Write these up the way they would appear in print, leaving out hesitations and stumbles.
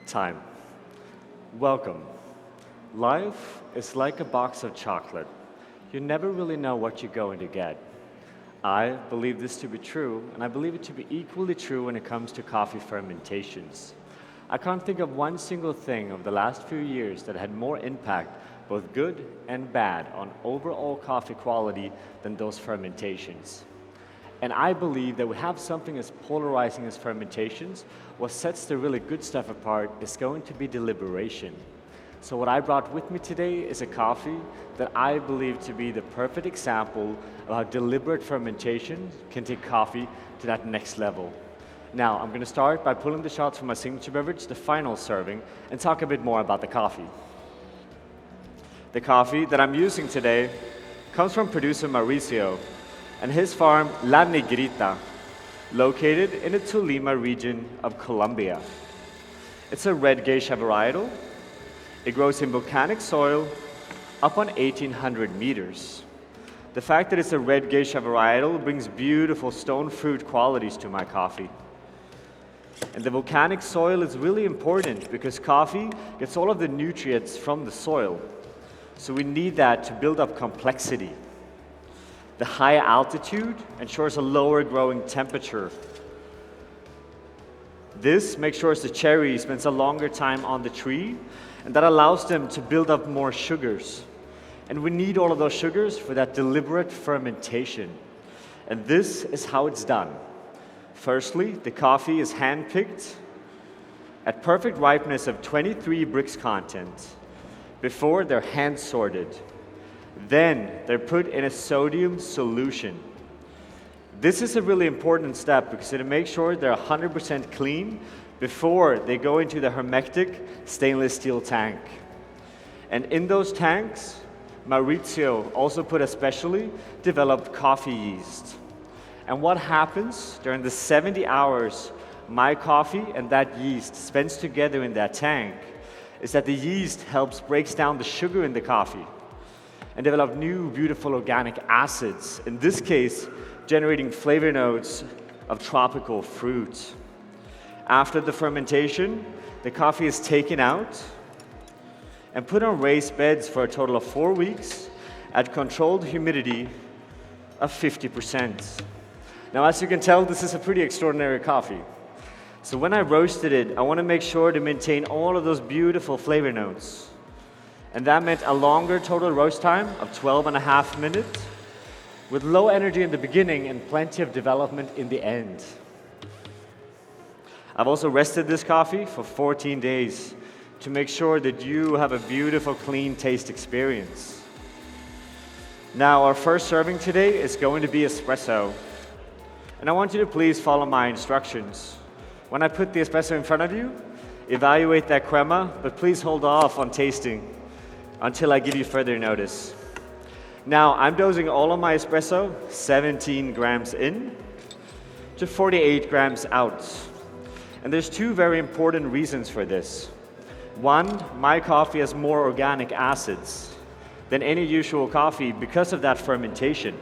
Time. Welcome. Life is like a box of chocolate. You never really know what you're going to get. I believe this to be true, and I believe it to be equally true when it comes to coffee fermentations. I can't think of one single thing over the last few years that had more impact, both good and bad, on overall coffee quality than those fermentations. And I believe that we have something as polarizing as fermentations. What sets the really good stuff apart is going to be deliberation. So what I brought with me today is a coffee that I believe to be the perfect example of how deliberate fermentation can take coffee to that next level. Now, I'm going to start by pulling the shots from my signature beverage, the final serving, and talk a bit more about the coffee. The coffee that I'm using today comes from producer Mauricio and his farm La Negrita, located in the Tolima region of Colombia. It's a red geisha varietal. It grows in volcanic soil up on 1,800 meters. The fact that it's a red geisha varietal brings beautiful stone fruit qualities to my coffee. And the volcanic soil is really important because coffee gets all of the nutrients from the soil. So we need that to build up complexity. The high altitude ensures a lower growing temperature. This makes sure the cherry spends a longer time on the tree, and that allows them to build up more sugars. And we need all of those sugars for that deliberate fermentation. And this is how it's done. Firstly, the coffee is hand-picked at perfect ripeness of 23 Brix content before they're hand-sorted. Then they're put in a sodium solution. This is a really important step because it makes sure they're 100% clean before they go into the hermetic stainless steel tank. And in those tanks, Mauricio also put a specially developed coffee yeast. And what happens during the 70 hours my coffee and that yeast spends together in that tank is that the yeast helps breaks down the sugar in the coffee and develop new beautiful organic acids, in this case generating flavor notes of tropical fruit. After the fermentation, the coffee is taken out and put on raised beds for a total of 4 weeks at controlled humidity of 50%. Now, as you can tell, this is a pretty extraordinary coffee. So when I roasted it, I want to make sure to maintain all of those beautiful flavor notes. And that meant a longer total roast time of 12.5 minutes, with low energy in the beginning and plenty of development in the end. I've also rested this coffee for 14 days to make sure that you have a beautiful, clean taste experience. Now, our first serving today is going to be espresso. And I want you to please follow my instructions. When I put the espresso in front of you, evaluate that crema, but please hold off on tasting until I give you further notice. Now, I'm dosing all of my espresso 17 grams in to 48 grams out. And there's two very important reasons for this. One, my coffee has more organic acids than any usual coffee because of that fermentation.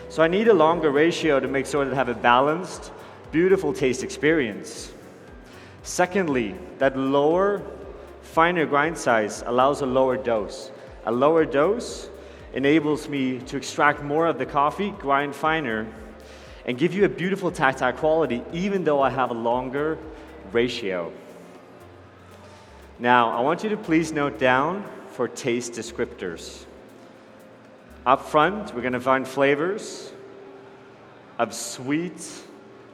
So I need a longer ratio to make sure that I have a balanced, beautiful taste experience. Secondly, that lower, finer grind size allows a lower dose. A lower dose enables me to extract more of the coffee, grind finer, and give you a beautiful tactile quality even though I have a longer ratio. Now, I want you to please note down for taste descriptors. Up front, we're going to find flavors of sweet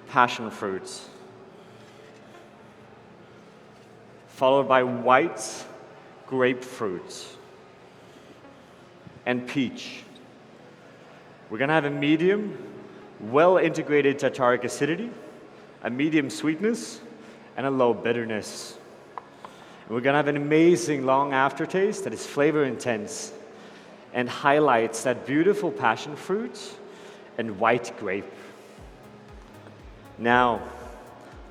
passion fruits, followed by white grapefruit and peach. We're going to have a medium, well-integrated tartaric acidity, a medium sweetness, and a low bitterness. And we're going to have an amazing long aftertaste that is flavor intense and highlights that beautiful passion fruit and white grape. Now,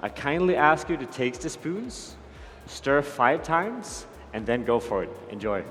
I kindly ask you to take the spoons, stir 5 times, and then go for it. Enjoy.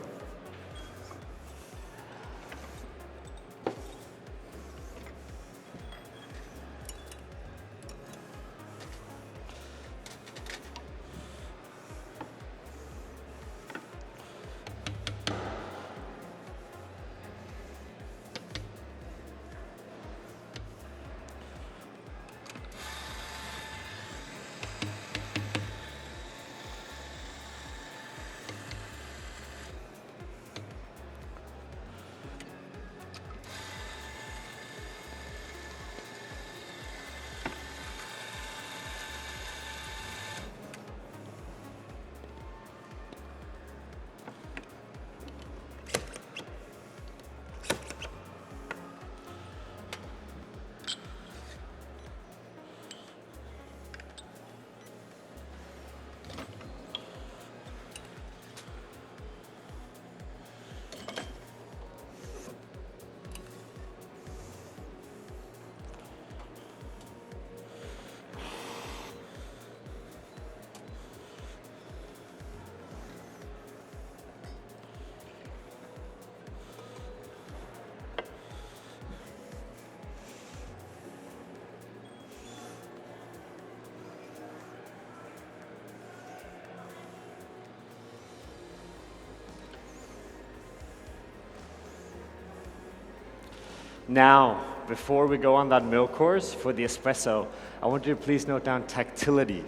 Now, before we go on that milk course for the espresso, I want you to please note down tactility.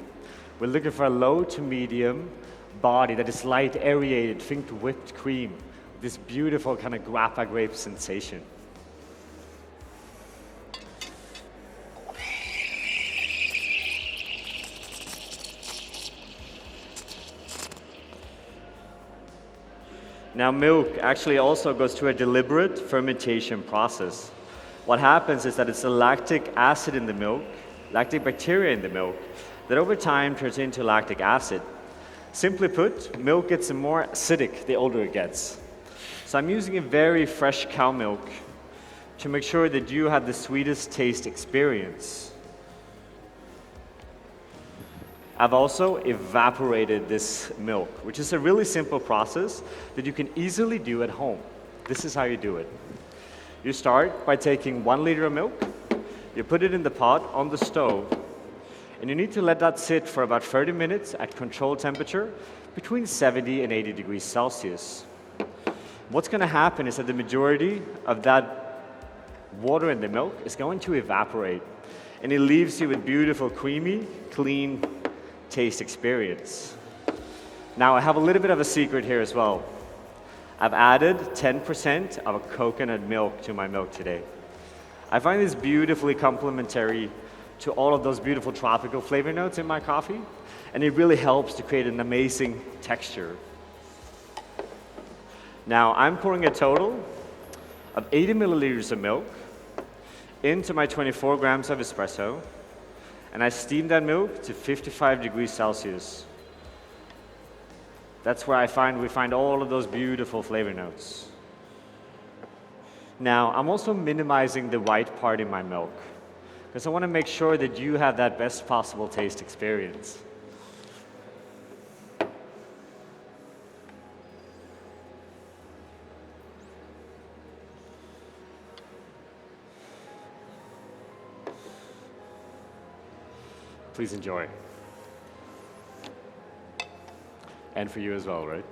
We're looking for a low to medium body that is light aerated, think whipped cream, this beautiful kind of grappa grape sensation. Now, milk actually also goes through a deliberate fermentation process. What happens is that it's the lactic acid in the milk, lactic bacteria in the milk, that over time turns into lactic acid. Simply put, milk gets more acidic the older it gets. So I'm using a very fresh cow milk to make sure that you have the sweetest taste experience. I've also evaporated this milk, which is a really simple process that you can easily do at home. This is how you do it. You start by taking 1 liter of milk, you put it in the pot on the stove, and you need to let that sit for about 30 minutes at controlled temperature between 70 and 80 degrees Celsius. What's going to happen is that the majority of that water in the milk is going to evaporate, and it leaves you with beautiful, creamy, clean taste experience. Now, I have a little bit of a secret here as well. I've added 10% of coconut milk to my milk today. I find this beautifully complementary to all of those beautiful tropical flavor notes in my coffee, and it really helps to create an amazing texture. Now, I'm pouring a total of 80 milliliters of milk into my 24 grams of espresso, and I steam that milk to 55 degrees Celsius. That's where we find all of those beautiful flavor notes. Now, I'm also minimizing the white part in my milk, because I want to make sure that you have that best possible taste experience. Please enjoy. And for you as well, right?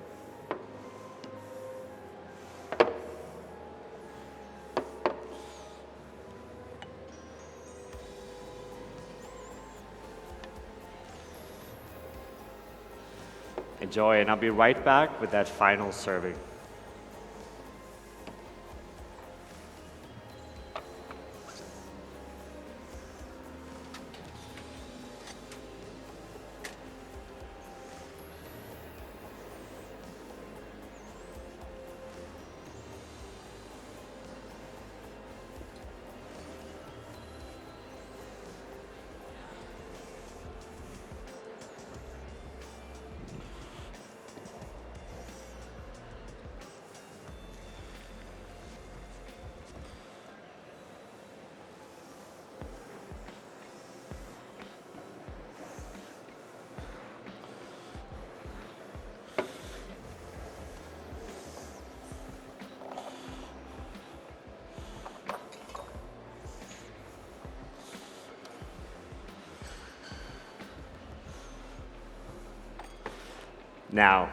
Enjoy, and I'll be right back with that final serving. Now,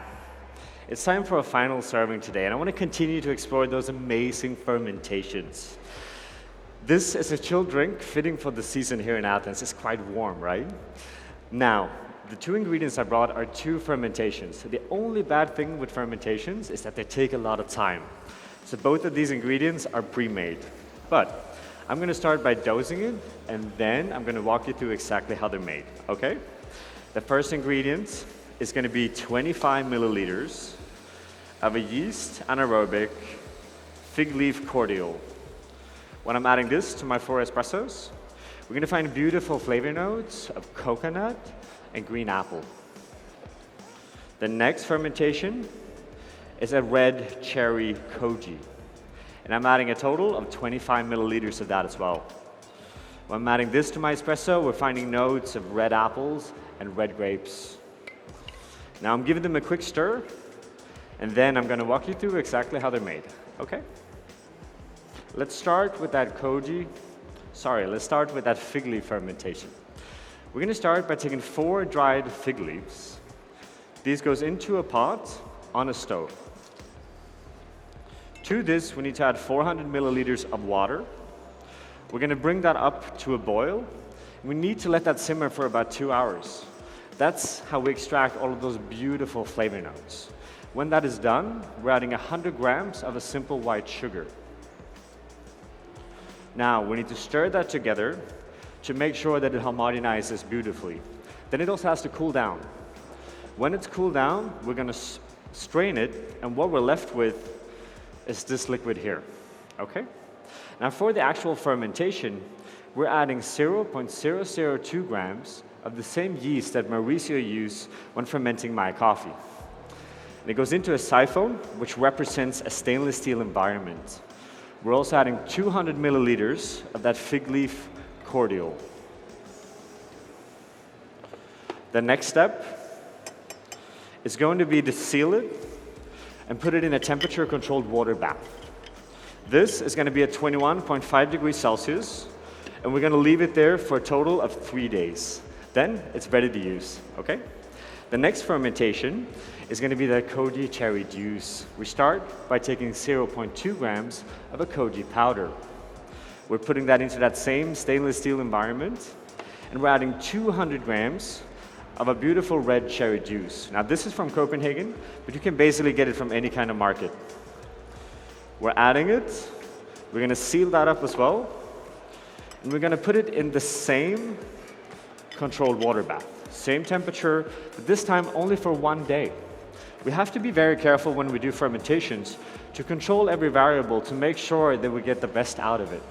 it's time for a final serving today, and I want to continue to explore those amazing fermentations. This is a chilled drink fitting for the season here in Athens. It's quite warm, right? Now, the 2 ingredients I brought are 2 fermentations. The only bad thing with fermentations is that they take a lot of time. So both of these ingredients are pre-made. But I'm going to start by dosing it, and then I'm going to walk you through exactly how they're made, okay? The first ingredient is going to be 25 milliliters of a yeast anaerobic fig leaf cordial. When I'm adding this to my 4 espressos, we're going to find beautiful flavor notes of coconut and green apple. The next fermentation is a red cherry koji, and I'm adding a total of 25 milliliters of that as well. When I'm adding this to my espresso, we're finding notes of red apples and red grapes. Now I'm giving them a quick stir, and then I'm going to walk you through exactly how they're made, okay? Let's start with that fig leaf fermentation. We're going to start by taking 4 dried fig leaves. These goes into a pot on a stove. To this, we need to add 400 milliliters of water, We're going to bring that up to a boil. We need to let that simmer for about 2 hours. That's how we extract all of those beautiful flavor notes. When that is done, we're adding 100 grams of a simple white sugar. Now, we need to stir that together to make sure that it homogenizes beautifully. Then it also has to cool down. When it's cooled down, we're going to strain it, and what we're left with is this liquid here. Okay? Now, for the actual fermentation, we're adding 0.002 grams of the same yeast that Mauricio used when fermenting my coffee. And it goes into a siphon, which represents a stainless steel environment. We're also adding 200 milliliters of that fig leaf cordial. The next step is going to be to seal it and put it in a temperature-controlled water bath. This is going to be at 21.5 degrees Celsius, and we're going to leave it there for a total of 3 days. Then it's ready to use, okay? The next fermentation is going to be the koji cherry juice. We start by taking 0.2 grams of a koji powder. We're putting that into that same stainless steel environment, and we're adding 200 grams of a beautiful red cherry juice. Now this is from Copenhagen, but you can basically get it from any kind of market. We're adding it, we're going to seal that up as well, and we're going to put it in the same controlled water bath. Same temperature, but this time only for 1 day. We have to be very careful when we do fermentations to control every variable to make sure that we get the best out of it.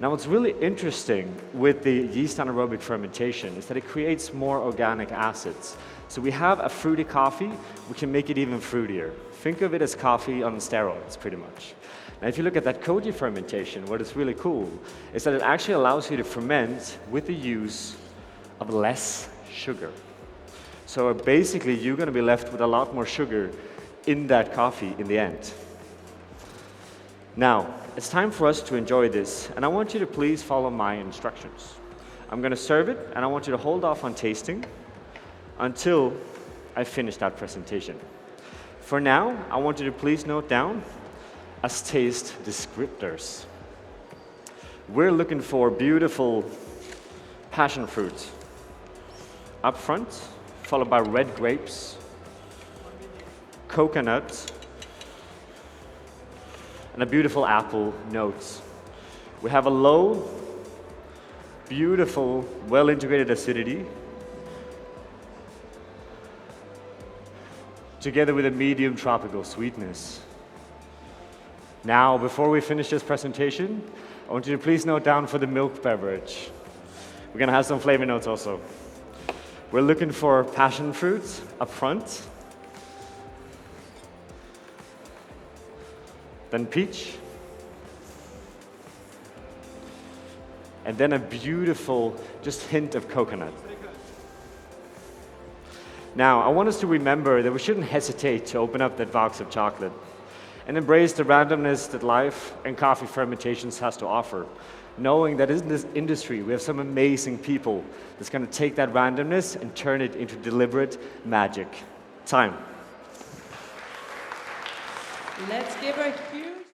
Now what's really interesting with the yeast anaerobic fermentation is that it creates more organic acids. So we have a fruity coffee, we can make it even fruitier. Think of it as coffee on steroids, pretty much. Now if you look at that koji fermentation, what is really cool is that it actually allows you to ferment with the use of less sugar. So basically you're going to be left with a lot more sugar in that coffee in the end. Now, it's time for us to enjoy this, and I want you to please follow my instructions. I'm going to serve it, and I want you to hold off on tasting until I finish that presentation. For now, I want you to please note down as taste descriptors. We're looking for beautiful passion fruit up front, followed by red grapes, coconut, and a beautiful apple notes. We have a low, beautiful, well-integrated acidity, together with a medium tropical sweetness. Now, before we finish this presentation, I want you to please note down for the milk beverage. We're gonna have some flavor notes also. We're looking for passion fruits up front, then peach, and then a beautiful just hint of coconut. Now, I want us to remember that we shouldn't hesitate to open up that box of chocolate and embrace the randomness that life and coffee fermentations has to offer, knowing that in this industry we have some amazing people that's going to take that randomness and turn it into deliberate magic. Time. Let's give a huge